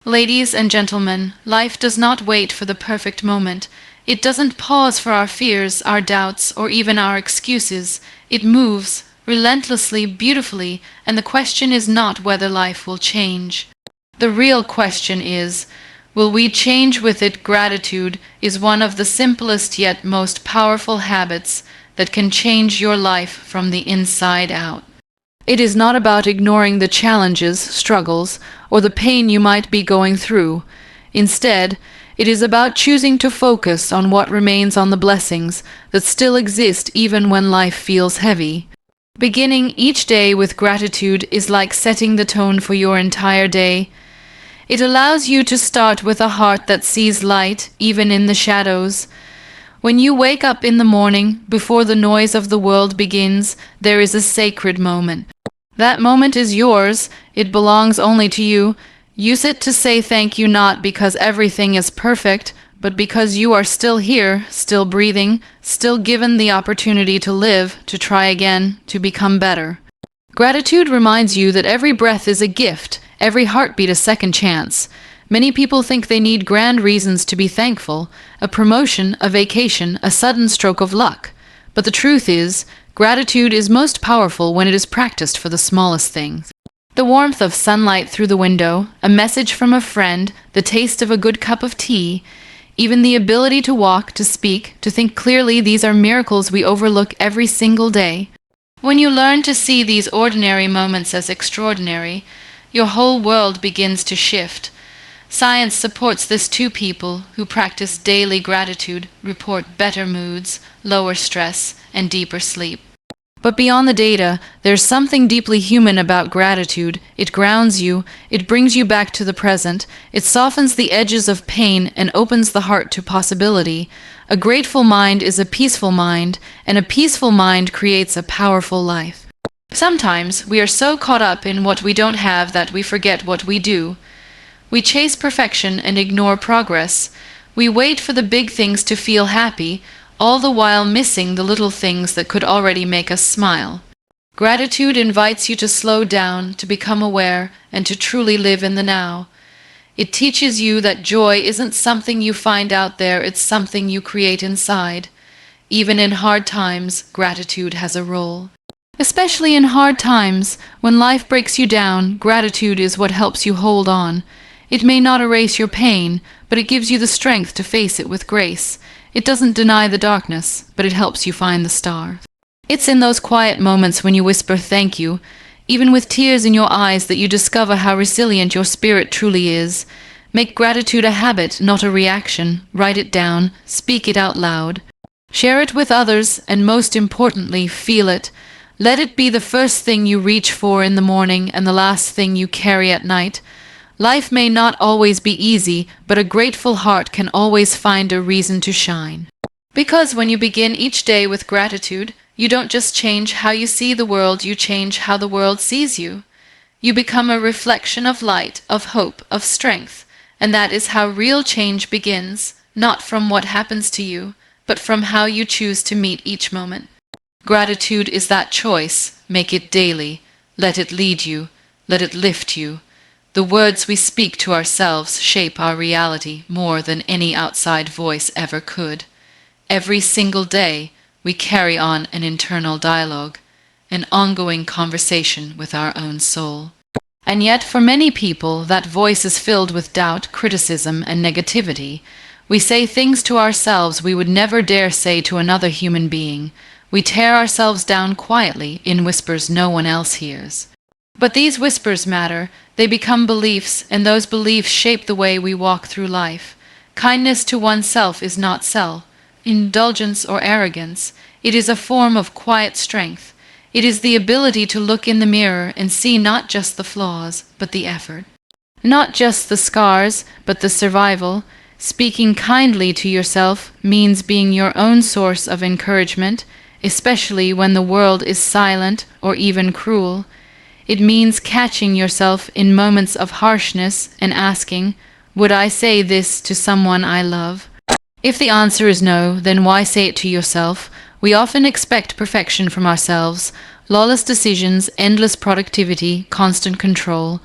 Ladies and gentlemen, life does not wait for the perfect moment. It doesn't pause for our fears, our doubts, or even our excuses. It moves, relentlessly, beautifully, and the question is not whether life will change. The real question is, will we change with it? Gratitude is one of the simplest yet most powerful habits that can change your life from the inside out. It is not about ignoring the challenges, struggles, or the pain you might be going through. Instead, it is about choosing to focus on what remains, on the blessings that still exist even when life feels heavy. Beginning each day with gratitude is like setting the tone for your entire day. It allows you to start with a heart that sees light even in the shadows. When you wake up in the morning, before the noise of the world begins, there is a sacred moment. That moment is yours. It belongs only to you. Use it to say thank you, not because everything is perfect, but because you are still here, still breathing, still given the opportunity to live, to try again, to become better. Gratitude reminds you that every breath is a gift, every heartbeat a second chance. Many people think they need grand reasons to be thankful, a promotion, a vacation, a sudden stroke of luck. But the truth is, gratitude is most powerful when it is practiced for the smallest things. The warmth of sunlight through the window, a message from a friend, the taste of a good cup of tea, even the ability to walk, to speak, to think clearly, these are miracles we overlook every single day. When you learn to see these ordinary moments as extraordinary, your whole world begins to shift. Science supports this too. People who practice daily gratitude report better moods, lower stress, and deeper sleep. But beyond the data, there's something deeply human about gratitude. It grounds you, it brings you back to the present, it softens the edges of pain and opens the heart to possibility. A grateful mind is a peaceful mind, and a peaceful mind creates a powerful life. Sometimes we are so caught up in what we don't have that we forget what we do. We chase perfection and ignore progress. We wait for the big things to feel happy, all the while missing the little things that could already make us smile. Gratitude invites you to slow down, to become aware, and to truly live in the now. It teaches you that joy isn't something you find out there, it's something you create inside. Even in hard times, gratitude has a role. Especially in hard times, when life breaks you down, gratitude is what helps you hold on. It may not erase your pain, but it gives you the strength to face it with grace. It doesn't deny the darkness, but it helps you find the star. It's in those quiet moments when you whisper thank you, even with tears in your eyes, that you discover how resilient your spirit truly is. Make gratitude a habit, not a reaction. Write it down, speak it out loud. Share it with others, and most importantly, feel it. Let it be the first thing you reach for in the morning and the last thing you carry at night. Life may not always be easy, but a grateful heart can always find a reason to shine. Because when you begin each day with gratitude, you don't just change how you see the world, you change how the world sees you. You become a reflection of light, of hope, of strength, and that is how real change begins, not from what happens to you, but from how you choose to meet each moment. Gratitude is that choice. Make it daily. Let it lead you. Let it lift you. The words we speak to ourselves shape our reality more than any outside voice ever could. Every single day, we carry on an internal dialogue, an ongoing conversation with our own soul. And yet, for many people, that voice is filled with doubt, criticism, and negativity. We say things to ourselves we would never dare say to another human being. We tear ourselves down quietly in whispers no one else hears. But these whispers matter. They become beliefs, and those beliefs shape the way we walk through life. Kindness to oneself is not indulgence or arrogance. It is a form of quiet strength. It is the ability to look in the mirror and see not just the flaws, but the effort. Not just the scars, but the survival. Speaking kindly to yourself means being your own source of encouragement, especially when the world is silent or even cruel. It means catching yourself in moments of harshness and asking, would I say this to someone I love? If the answer is no, then why say it to yourself? We often expect perfection from ourselves, lawless decisions, endless productivity, constant control.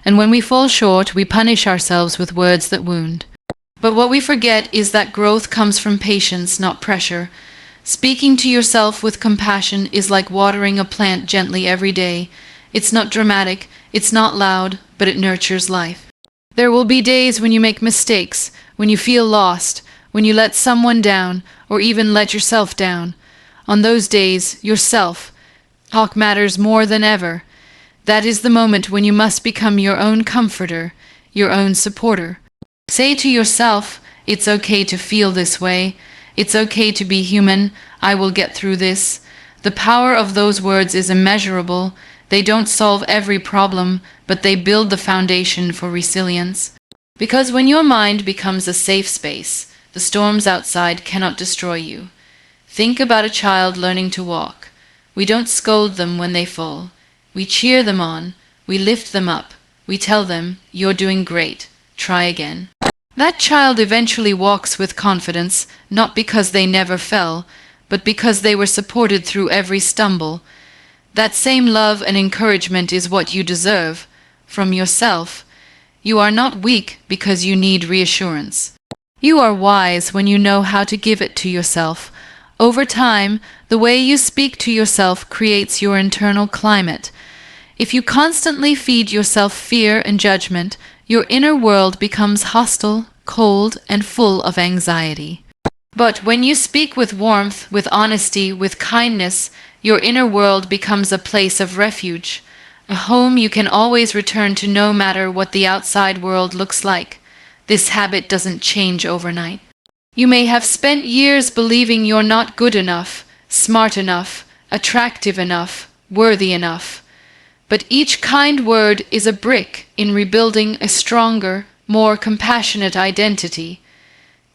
and when we fall short, we punish ourselves with words that wound. But what we forget is that growth comes from patience, not pressure. Speaking to yourself with compassion is like watering a plant gently every day. It's not dramatic, it's not loud, but it nurtures life. There will be days when you make mistakes, when you feel lost, when you let someone down, or even let yourself down. On those days, yourself talk matters more than ever. That is the moment when you must become your own comforter, your own supporter. Say to yourself, it's okay to feel this way. It's okay to be human. I will get through this. The power of those words is immeasurable. They don't solve every problem, but they build the foundation for resilience. Because when your mind becomes a safe space, the storms outside cannot destroy you. Think about a child learning to walk. We don't scold them when they fall. We cheer them on. We lift them up. We tell them, you're doing great. Try again. That child eventually walks with confidence, not because they never fell, but because they were supported through every stumble. That same love and encouragement is what you deserve, from yourself. You are not weak because you need reassurance. You are wise when you know how to give it to yourself. Over time, the way you speak to yourself creates your internal climate. If you constantly feed yourself fear and judgment, your inner world becomes hostile, cold, and full of anxiety. But when you speak with warmth, with honesty, with kindness, your inner world becomes a place of refuge, a home you can always return to no matter what the outside world looks like. This habit doesn't change overnight. You may have spent years believing you're not good enough, smart enough, attractive enough, worthy enough. But each kind word is a brick in rebuilding a stronger, more compassionate identity.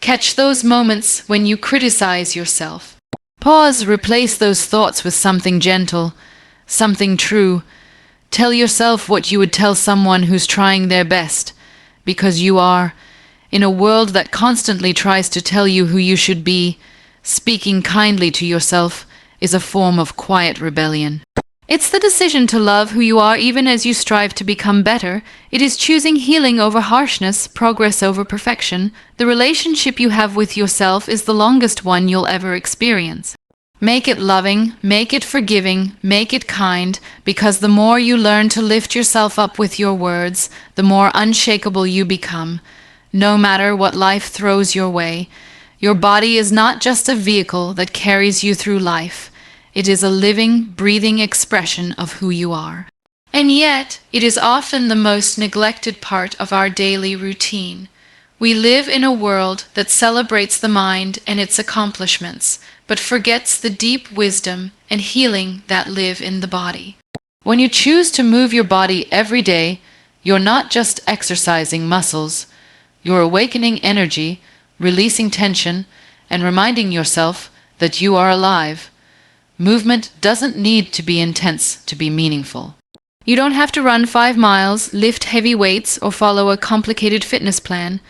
Catch those moments when you criticize yourself. Pause, replace those thoughts with something gentle, something true. Tell yourself what you would tell someone who's trying their best, because you are. In a world that constantly tries to tell you who you should be, speaking kindly to yourself is a form of quiet rebellion. It's the decision to love who you are even as you strive to become better. It is choosing healing over harshness, progress over perfection. The relationship you have with yourself is the longest one you'll ever experience. Make it loving, make it forgiving, make it kind, because the more you learn to lift yourself up with your words, the more unshakable you become. No matter what life throws your way, your body is not just a vehicle that carries you through life. It is a living, breathing expression of who you are. And yet, it is often the most neglected part of our daily routine. We live in a world that celebrates the mind and its accomplishments, but forgets the deep wisdom and healing that live in the body. When you choose to move your body every day, you're not just exercising muscles. You're awakening energy, releasing tension, and reminding yourself that you are alive. Movement doesn't need to be intense to be meaningful. You don't have to run 5 miles, lift heavy weights, or follow a complicated fitness plan.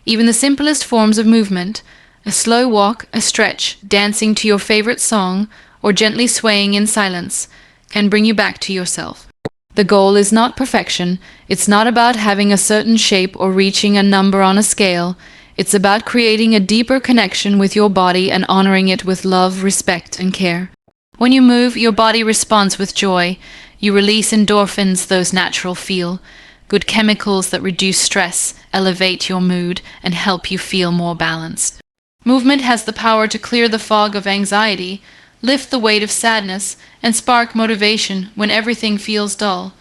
Even the simplest forms of movement, a slow walk, a stretch, dancing to your favorite song, or gently swaying in silence, can bring you back to yourself. The goal is not perfection. It's not about having a certain shape or reaching a number on a scale. It's about creating a deeper connection with your body and honoring it with love, respect, and care. When you move, your body responds with joy. You release endorphins, those natural feel, good chemicals that reduce stress, elevate your mood, and help you feel more balanced. Movement has the power to clear the fog of anxiety, lift the weight of sadness, and spark motivation when everything feels dull.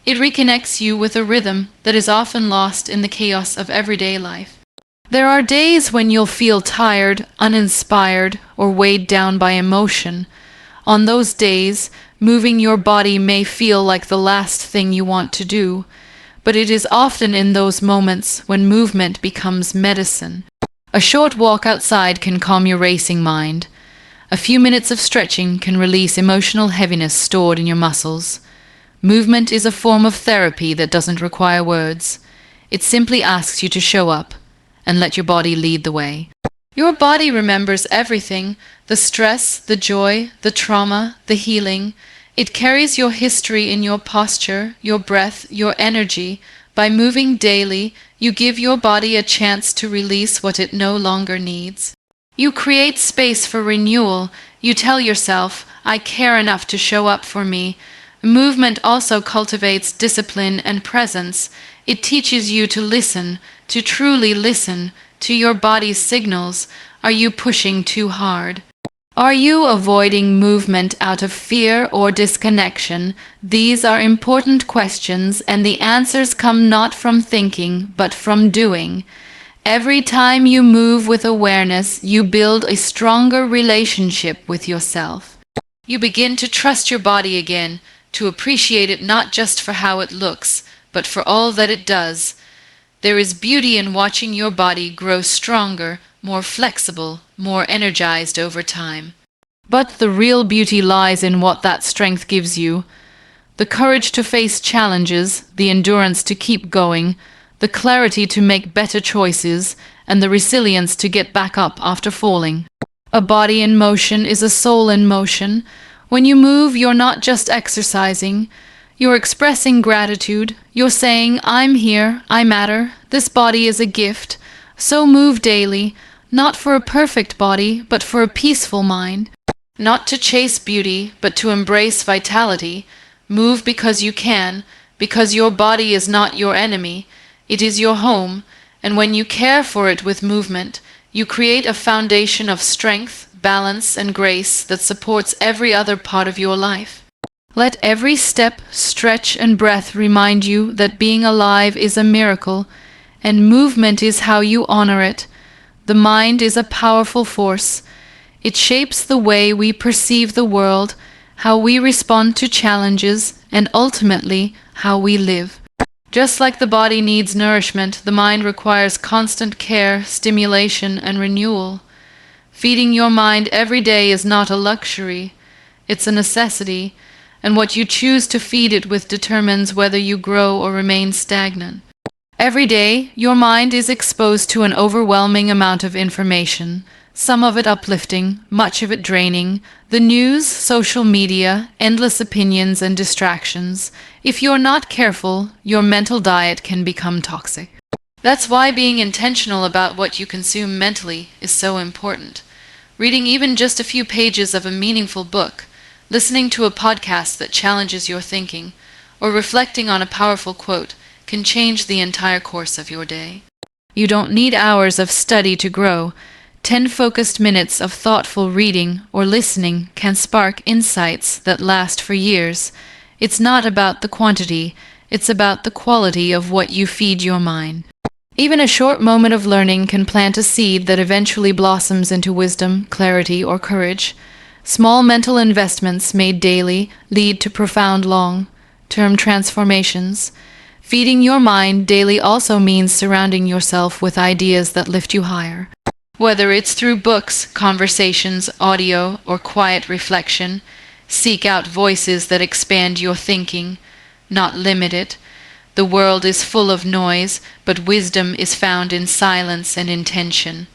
It reconnects you with a rhythm that is often lost in the chaos of everyday life. There are days when you'll feel tired, uninspired, or weighed down by emotion. On those days, moving your body may feel like the last thing you want to do, but it is often in those moments when movement becomes medicine. A short walk outside can calm your racing mind. A few minutes of stretching can release emotional heaviness stored in your muscles. Movement is a form of therapy that doesn't require words. It simply asks you to show up and let your body lead the way. Your body remembers everything, the stress, the joy, the trauma, the healing, It carries your history in your posture, your breath, your energy. By moving daily, you give your body a chance to release what it no longer needs. You create space for renewal. You tell yourself, I care enough to show up for me. Movement also cultivates discipline and presence. It teaches you to listen, to truly listen, to your body's signals. Are you pushing too hard? Are you avoiding movement out of fear or disconnection? These are important questions, and the answers come not from thinking, but from doing. Every time you move with awareness, you build a stronger relationship with yourself. You begin to trust your body again, to appreciate it not just for how it looks, but for all that it does. There is beauty in watching your body grow stronger, more flexible, more energized over time. But the real beauty lies in what that strength gives you. The courage to face challenges, the endurance to keep going, the clarity to make better choices, and the resilience to get back up after falling. A body in motion is a soul in motion. When you move, you're not just exercising. You're expressing gratitude. You're saying, I'm here, I matter, this body is a gift. So move daily, not for a perfect body, but for a peaceful mind. Not to chase beauty, but to embrace vitality. Move because you can, because your body is not your enemy. It is your home, and when you care for it with movement, you create a foundation of strength, balance, and grace that supports every other part of your life. Let every step, stretch, and breath remind you that being alive is a miracle, and movement is how you honor it. The mind is a powerful force. It shapes the way we perceive the world, how we respond to challenges, and ultimately, how we live. Just like the body needs nourishment, the mind requires constant care, stimulation, and renewal. Feeding your mind every day is not a luxury, it's a necessity, and what you choose to feed it with determines whether you grow or remain stagnant. Every day, your mind is exposed to an overwhelming amount of information, some of it uplifting, much of it draining, the news, social media, endless opinions and distractions. If you're not careful, your mental diet can become toxic. That's why being intentional about what you consume mentally is so important. Reading even just a few pages of a meaningful book, listening to a podcast that challenges your thinking, or reflecting on a powerful quote can change the entire course of your day. You don't need hours of study to grow. 10 focused minutes of thoughtful reading or listening can spark insights that last for years. It's not about the quantity, it's about the quality of what you feed your mind. Even a short moment of learning can plant a seed that eventually blossoms into wisdom, clarity, or courage. Small mental investments made daily lead to profound long-term transformations. Feeding your mind daily also means surrounding yourself with ideas that lift you higher. Whether it's through books, conversations, audio, or quiet reflection, seek out voices that expand your thinking, not limit it. The world is full of noise, but wisdom is found in silence and intention.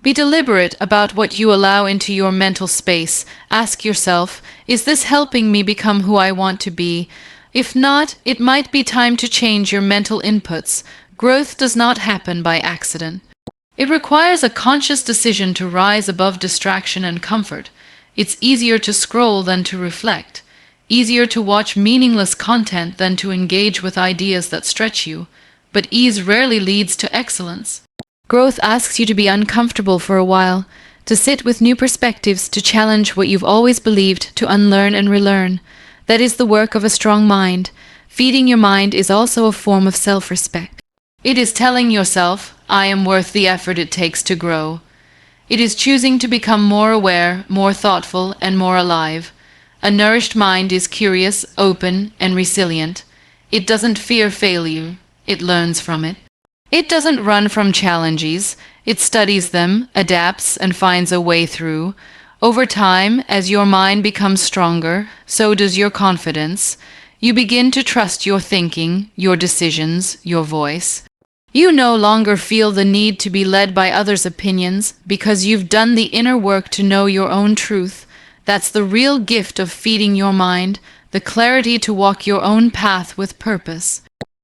Be deliberate about what you allow into your mental space. Ask yourself, is this helping me become who I want to be? If not, it might be time to change your mental inputs. Growth does not happen by accident. It requires a conscious decision to rise above distraction and comfort. It's easier to scroll than to reflect, easier to watch meaningless content than to engage with ideas that stretch you, but ease rarely leads to excellence. Growth asks you to be uncomfortable for a while, to sit with new perspectives, to challenge what you've always believed, to unlearn and relearn. That is the work of a strong mind. Feeding your mind is also a form of self-respect. It is telling yourself, I am worth the effort it takes to grow. It is choosing to become more aware, more thoughtful, and more alive. A nourished mind is curious, open, and resilient. It doesn't fear failure, it learns from it. It doesn't run from challenges, it studies them, adapts, and finds a way through. Over time, as your mind becomes stronger, so does your confidence. You begin to trust your thinking, your decisions, your voice. You no longer feel the need to be led by others' opinions because you've done the inner work to know your own truth. That's the real gift of feeding your mind, the clarity to walk your own path with purpose.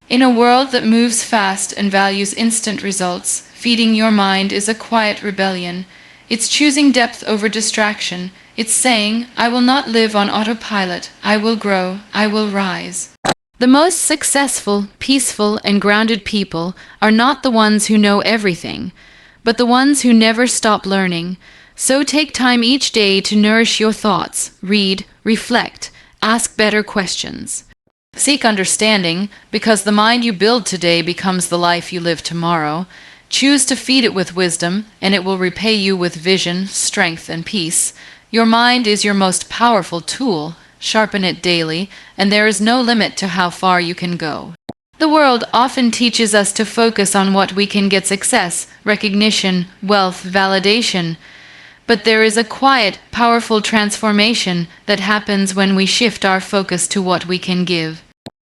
In a world that moves fast and values instant results, feeding your mind is a quiet rebellion. It's choosing depth over distraction. It's saying, I will not live on autopilot. I will grow. I will rise. The most successful, peaceful, and grounded people are not the ones who know everything, but the ones who never stop learning. So take time each day to nourish your thoughts, read, reflect, ask better questions. Seek understanding, because the mind you build today becomes the life you live tomorrow. Choose to feed it with wisdom, and it will repay you with vision, strength, and peace. Your mind is your most powerful tool. Sharpen it daily, and there is no limit to how far you can go. The world often teaches us to focus on what we can get: success, recognition, wealth, validation. But there is a quiet, powerful transformation that happens when we shift our focus to what we can give.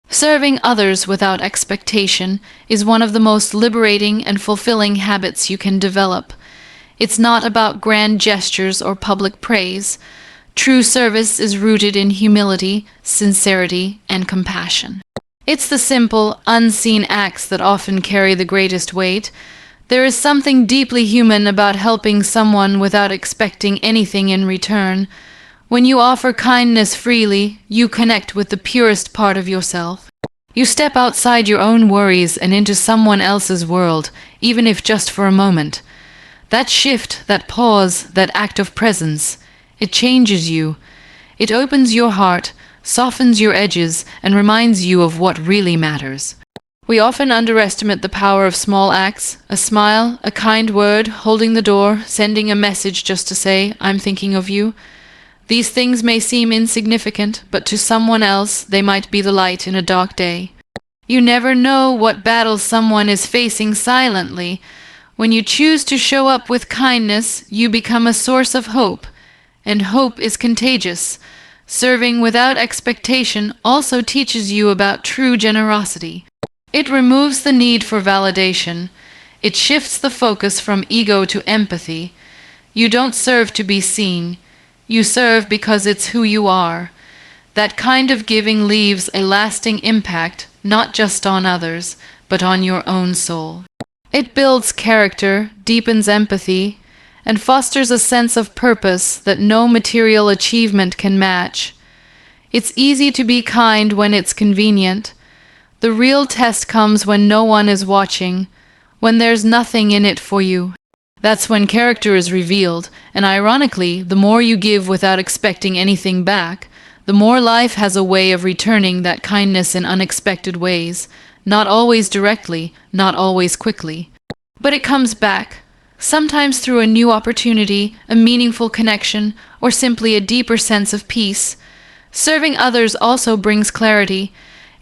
Serving others without expectation is one of the most liberating and fulfilling habits you can develop. It's not about grand gestures or public praise. True service is rooted in humility, sincerity, and compassion. It's the simple, unseen acts that often carry the greatest weight. There is something deeply human about helping someone without expecting anything in return. When you offer kindness freely, you connect with the purest part of yourself. You step outside your own worries and into someone else's world, even if just for a moment. That shift, that pause, that act of presence, it changes you. It opens your heart, softens your edges, and reminds you of what really matters. We often underestimate the power of small acts: a smile, a kind word, holding the door, sending a message just to say, I'm thinking of you. These things may seem insignificant, but to someone else they might be the light in a dark day. You never know what battle someone is facing silently. When you choose to show up with kindness, you become a source of hope, and hope is contagious. Serving without expectation also teaches you about true generosity. It removes the need for validation. It shifts the focus from ego to empathy. You don't serve to be seen. You serve because it's who you are. That kind of giving leaves a lasting impact, not just on others, but on your own soul. It builds character, deepens empathy, and fosters a sense of purpose that no material achievement can match. It's easy to be kind when it's convenient. The real test comes when no one is watching, when there's nothing in it for you. That's when character is revealed, and ironically, the more you give without expecting anything back, the more life has a way of returning that kindness in unexpected ways, not always directly, not always quickly. But it comes back, sometimes through a new opportunity, a meaningful connection, or simply a deeper sense of peace. Serving others also brings clarity.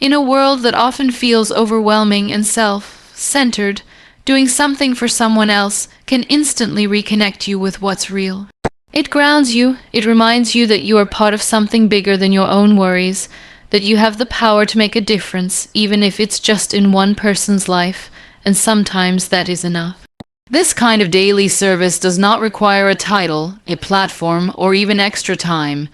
In a world that often feels overwhelming and self-centered, doing something for someone else can instantly reconnect you with what's real. It grounds you. It reminds you that you are part of something bigger than your own worries, that you have the power to make a difference, even if it's just in one person's life, and sometimes that is enough. This kind of daily service does not require a title, a platform, or even extra time.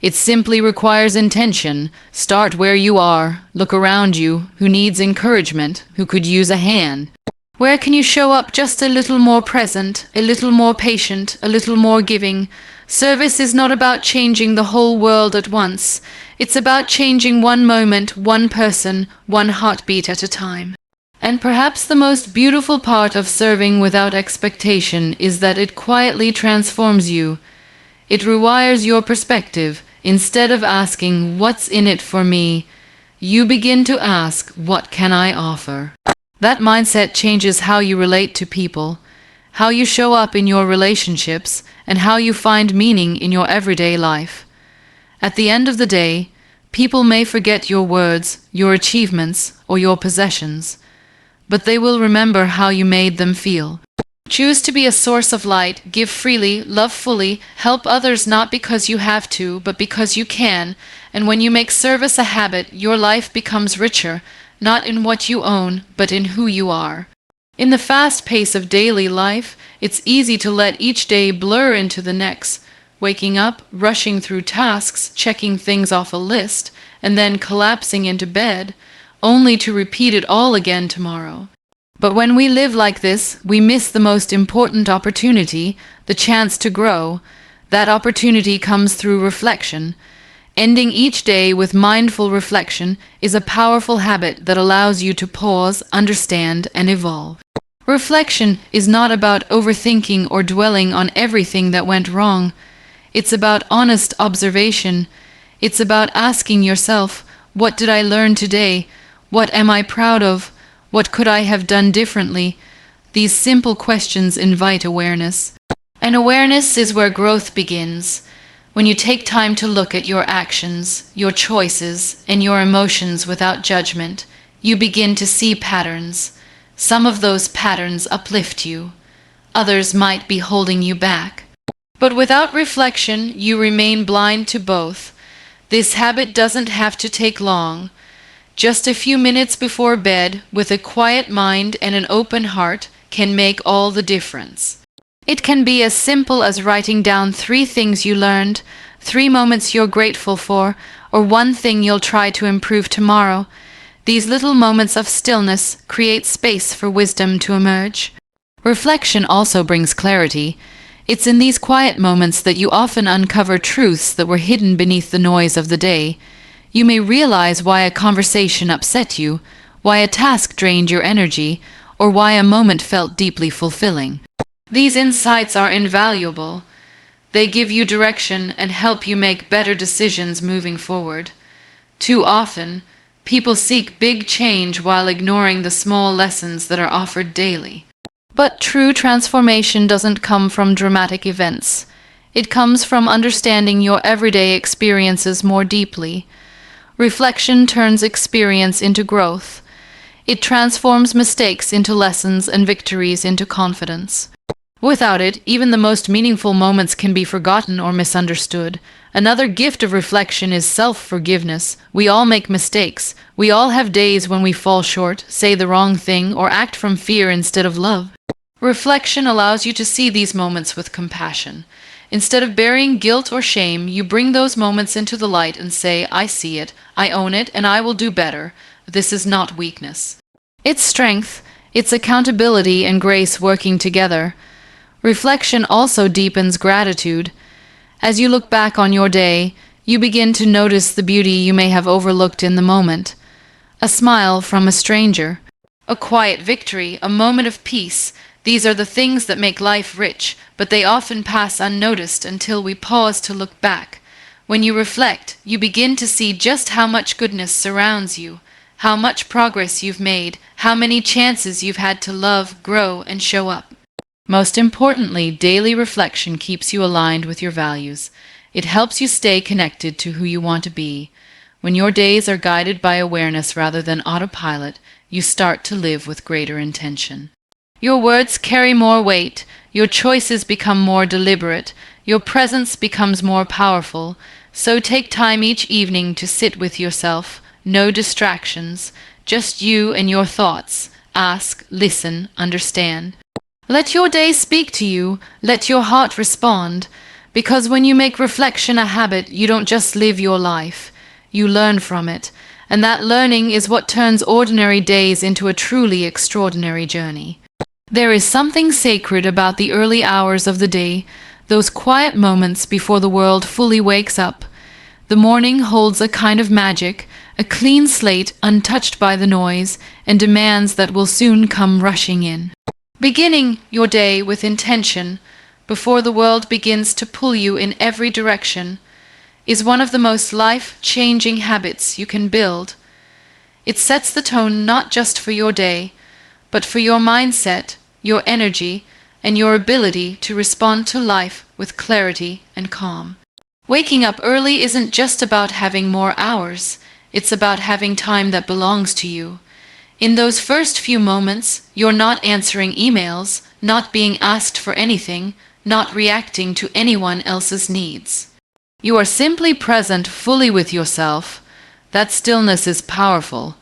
It simply requires intention. Start where you are. Look around you. Who needs encouragement? Who could use a hand? Where can you show up just a little more present, a little more patient, a little more giving? Service is not about changing the whole world at once. It's about changing one moment, one person, one heartbeat at a time. And perhaps the most beautiful part of serving without expectation is that it quietly transforms you. It rewires your perspective. Instead of asking, what's in it for me, you begin to ask, what can I offer? That mindset changes how you relate to people, how you show up in your relationships, and how you find meaning in your everyday life. At the end of the day, people may forget your words, your achievements, or your possessions, but they will remember how you made them feel. Choose to be a source of light, give freely, love fully, help others not because you have to, but because you can, and when you make service a habit, your life becomes richer, not in what you own, but in who you are. In the fast pace of daily life, it's easy to let each day blur into the next. waking up, rushing through tasks, checking things off a list, and then collapsing into bed, only to repeat it all again tomorrow. But when we live like this, we miss the most important opportunity, the chance to grow. That opportunity comes through reflection. Ending each day with mindful reflection is a powerful habit that allows you to pause, understand, and evolve. Reflection is not about overthinking or dwelling on everything that went wrong. It's about honest observation. It's about asking yourself, what did I learn today? What am I proud of? What could I have done differently? These simple questions invite awareness. And awareness is where growth begins. When you take time to look at your actions, your choices, and your emotions without judgment, you begin to see patterns. Some of those patterns uplift you. Others might be holding you back. But without reflection, you remain blind to both. This habit doesn't have to take long. Just a few minutes before bed, with a quiet mind and an open heart, can make all the difference. It can be as simple as writing down 3 things you learned, 3 moments you're grateful for, or 1 thing you'll try to improve tomorrow. These little moments of stillness create space for wisdom to emerge. Reflection also brings clarity. It's in these quiet moments that you often uncover truths that were hidden beneath the noise of the day. You may realize why a conversation upset you, why a task drained your energy, or why a moment felt deeply fulfilling. These insights are invaluable. They give you direction and help you make better decisions moving forward. Too often, people seek big change while ignoring the small lessons that are offered daily. But true transformation doesn't come from dramatic events. It comes from understanding your everyday experiences more deeply. Reflection turns experience into growth. It transforms mistakes into lessons and victories into confidence. Without it, even the most meaningful moments can be forgotten or misunderstood. Another gift of reflection is self-forgiveness. We all make mistakes. We all have days when we fall short, say the wrong thing, or act from fear instead of love. Reflection allows you to see these moments with compassion. Instead of burying guilt or shame, you bring those moments into the light and say, I see it, I own it, and I will do better. This is not weakness. It's strength. It's accountability and grace working together. Reflection also deepens gratitude. As you look back on your day, you begin to notice the beauty you may have overlooked in the moment. A smile from a stranger, a quiet victory, a moment of peace. These are the things that make life rich, but they often pass unnoticed until we pause to look back. When you reflect, you begin to see just how much goodness surrounds you, how much progress you've made, how many chances you've had to love, grow, and show up. Most importantly, daily reflection keeps you aligned with your values. It helps you stay connected to who you want to be. When your days are guided by awareness rather than autopilot, you start to live with greater intention. Your words carry more weight, your choices become more deliberate, your presence becomes more powerful. So take time each evening to sit with yourself, no distractions, just you and your thoughts. Ask, listen, understand. Let your day speak to you, let your heart respond, because when you make reflection a habit, you don't just live your life, you learn from it, and that learning is what turns ordinary days into a truly extraordinary journey. There is something sacred about the early hours of the day, those quiet moments before the world fully wakes up. The morning holds a kind of magic, a clean slate untouched by the noise, and demands that will soon come rushing in. Beginning your day with intention, before the world begins to pull you in every direction, is one of the most life-changing habits you can build. It sets the tone not just for your day, but for your mindset, your energy, and your ability to respond to life with clarity and calm. Waking up early isn't just about having more hours, it's about having time that belongs to you. In those first few moments, you're not answering emails, not being asked for anything, not reacting to anyone else's needs. You are simply present fully with yourself. That stillness is powerful.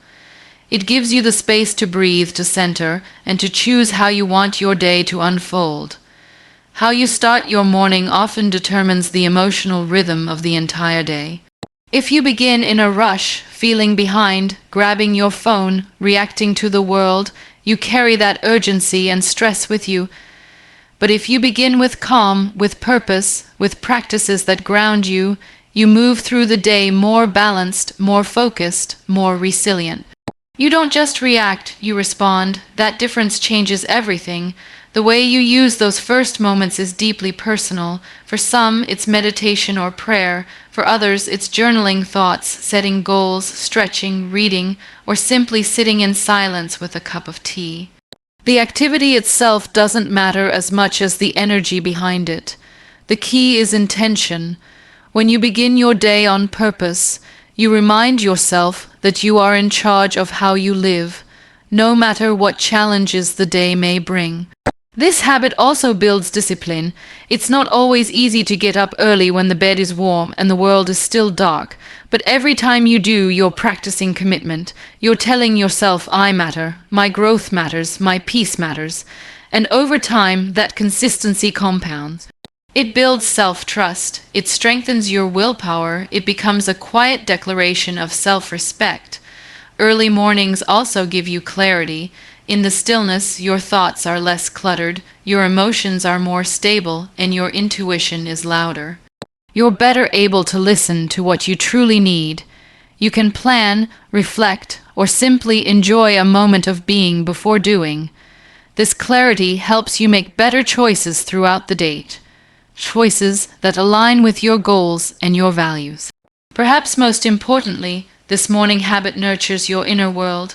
It gives you the space to breathe, to center, and to choose how you want your day to unfold. How you start your morning often determines the emotional rhythm of the entire day. If you begin in a rush, feeling behind, grabbing your phone, reacting to the world, you carry that urgency and stress with you. But if you begin with calm, with purpose, with practices that ground you, you move through the day more balanced, more focused, more resilient. You don't just react, you respond. That difference changes everything. The way you use those first moments is deeply personal. For some, it's meditation or prayer. For others, it's journaling thoughts, setting goals, stretching, reading, or simply sitting in silence with a cup of tea. The activity itself doesn't matter as much as the energy behind it. The key is intention. When you begin your day on purpose, you remind yourself that you are in charge of how you live, no matter what challenges the day may bring. This habit also builds discipline. It's not always easy to get up early when the bed is warm and the world is still dark, but every time you do, you're practicing commitment. You're telling yourself, I matter, my growth matters, my peace matters. And over time, that consistency compounds. It builds self-trust. It strengthens your willpower. It becomes a quiet declaration of self-respect. Early mornings also give you clarity. In the stillness, your thoughts are less cluttered, your emotions are more stable, and your intuition is louder. You're better able to listen to what you truly need. You can plan, reflect, or simply enjoy a moment of being before doing. This clarity helps you make better choices throughout the day. Choices that align with your goals and your values. Perhaps most importantly, this morning habit nurtures your inner world.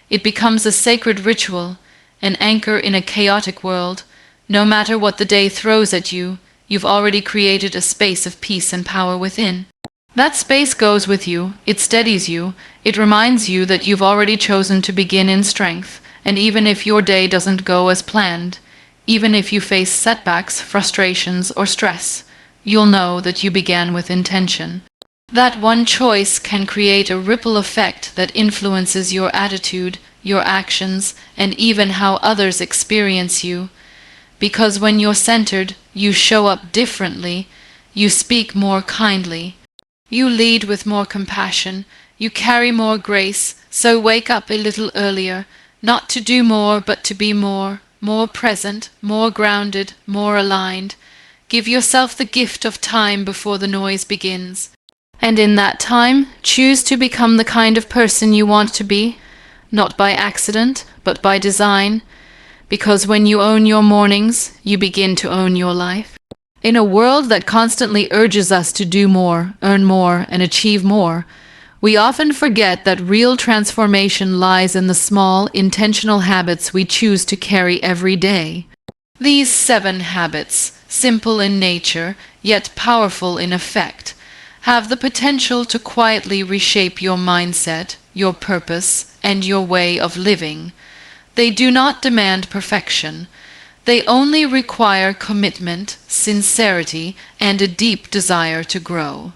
It becomes a sacred ritual, an anchor in a chaotic world. No matter what the day throws at you, you've already created a space of peace and power within. That space goes with you, it steadies you, it reminds you that you've already chosen to begin in strength, and even if your day doesn't go as planned, even if you face setbacks, frustrations, or stress, you'll know that you began with intention. That one choice can create a ripple effect that influences your attitude, your actions, and even how others experience you. Because when you're centered, you show up differently, you speak more kindly, you lead with more compassion, you carry more grace, so wake up a little earlier, not to do more but to be more present, more grounded, more aligned. Give yourself the gift of time before the noise begins. And in that time, choose to become the kind of person you want to be, not by accident, but by design, because when you own your mornings, you begin to own your life. In a world that constantly urges us to do more, earn more, and achieve more, we often forget that real transformation lies in the small, intentional habits we choose to carry every day. These 7 habits, simple in nature, yet powerful in effect, have the potential to quietly reshape your mindset, your purpose, and your way of living. They do not demand perfection. They only require commitment, sincerity, and a deep desire to grow.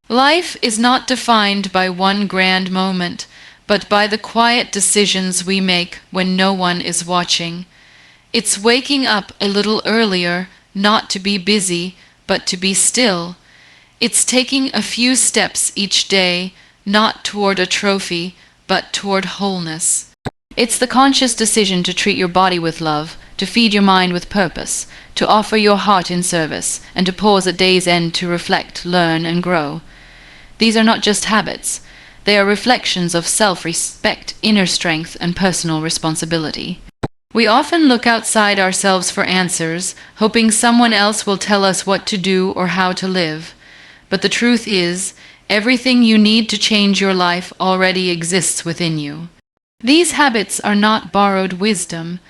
Life is not defined by one grand moment, but by the quiet decisions we make when no one is watching. It's waking up a little earlier, not to be busy, but to be still. It's taking a few steps each day, not toward a trophy, but toward wholeness. It's the conscious decision to treat your body with love, to feed your mind with purpose, to offer your heart in service, and to pause at day's end to reflect, learn, and grow. These are not just habits. They are reflections of self-respect, inner strength, and personal responsibility. We often look outside ourselves for answers, hoping someone else will tell us what to do or how to live. But the truth is, everything you need to change your life already exists within you. These habits are not borrowed wisdom.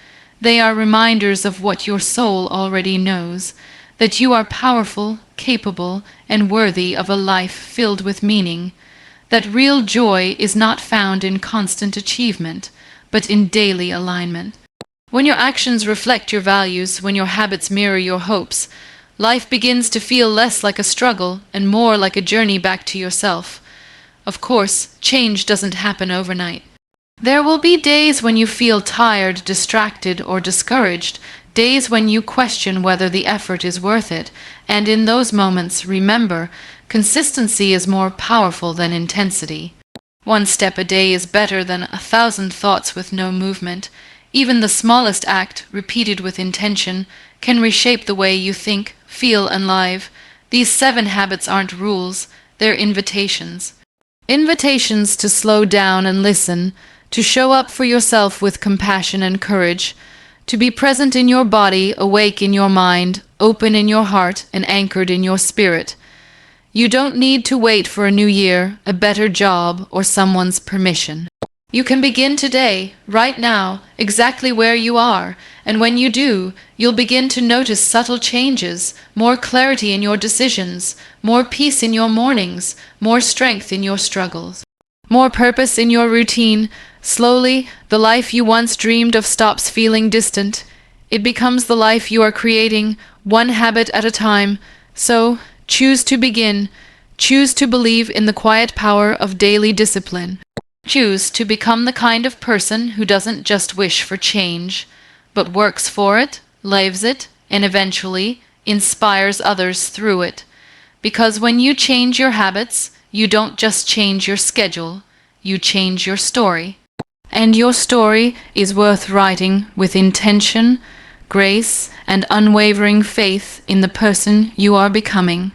They are reminders of what your soul already knows, that you are powerful, capable, and worthy of a life filled with meaning, that real joy is not found in constant achievement, but in daily alignment. When your actions reflect your values, when your habits mirror your hopes, life begins to feel less like a struggle and more like a journey back to yourself. Of course, change doesn't happen overnight. There will be days when you feel tired, distracted, or discouraged, days when you question whether the effort is worth it, and in those moments, remember, consistency is more powerful than intensity. One step a day is better than 1,000 thoughts with no movement. Even the smallest act, repeated with intention, can reshape the way you think, feel, and live. These 7 habits aren't rules, they're invitations. Invitations to slow down and listen, to show up for yourself with compassion and courage, to be present in your body, awake in your mind, open in your heart, and anchored in your spirit. You don't need to wait for a new year, a better job, or someone's permission. You can begin today, right now, exactly where you are, and when you do, you'll begin to notice subtle changes, more clarity in your decisions, more peace in your mornings, more strength in your struggles, more purpose in your routine. Slowly, the life you once dreamed of stops feeling distant. It becomes the life you are creating, one habit at a time. So, choose to begin. Choose to believe in the quiet power of daily discipline. Choose to become the kind of person who doesn't just wish for change, but works for it, lives it, and eventually inspires others through it. Because when you change your habits, you don't just change your schedule, you change your story. And your story is worth writing with intention, grace, and unwavering faith in the person you are becoming.